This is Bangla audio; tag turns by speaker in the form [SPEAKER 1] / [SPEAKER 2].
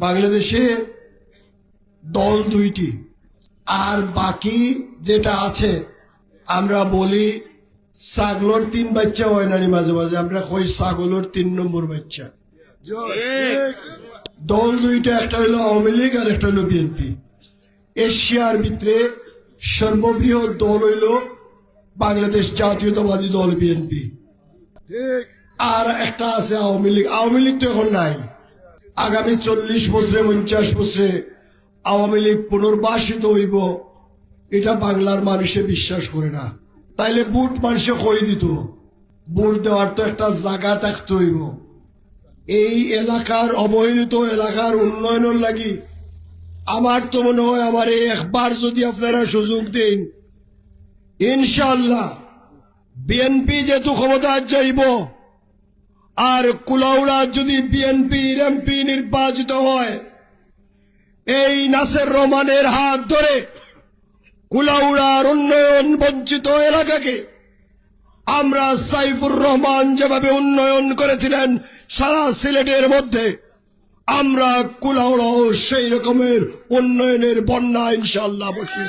[SPEAKER 1] বাংলাদেশে দল দুইটি, আর বাকি যেটা আছে আমরা বলি ছাগলর 3 বাচ্চা হয় না, মাঝে মাঝে আমরা কই ছাগলের 3 নম্বর বাচ্চা। দল দুইটা, একটা হইলো আওয়ামী লীগ আর একটা হইলো বিএনপি। এশিয়ার ভিতরে সর্ববৃহৎ দল হইল বাংলাদেশ জাতীয়তাবাদী দল বিএনপি, আর একটা আছে আওয়ামী লীগ। আওয়ামী লীগ তো এখন নাই। আগামী 40 বছরে 50 বছরে আওয়ামী লীগ পুনর্বাসিত হইব, এটা বাংলার মানুষে বিশ্বাস করে না। তাইলে ভোট মানুষে কই দিত? ভোট দেওয়ার তো একটা জায়গা থাকতে হইব। এই এলাকার অবহেলিত এলাকার উন্নয়নের লাগি আমার তো মনে হয় আমার একবার যদি আপনারা সুযোগ দেন, ইনশাআল্লাহ বিএনপি যেহেতু ক্ষমতা যাইব, আর কুলাউড়া যদি বিএনপির এমপি নির্বাচিত হয়, এই নাসের রহমানের হাত ধরে কুলাউড়ার উন্নয়ন বঞ্চিত এলাকাকে আমরা সাইফুর রহমান যেভাবে উন্নয়ন করেছিলেন সারা সিলেটের মধ্যে, আমরা কুলাউড়াও সেই রকমের উন্নয়নের বন্যা ইনশাআল্লাহ বসিয়ে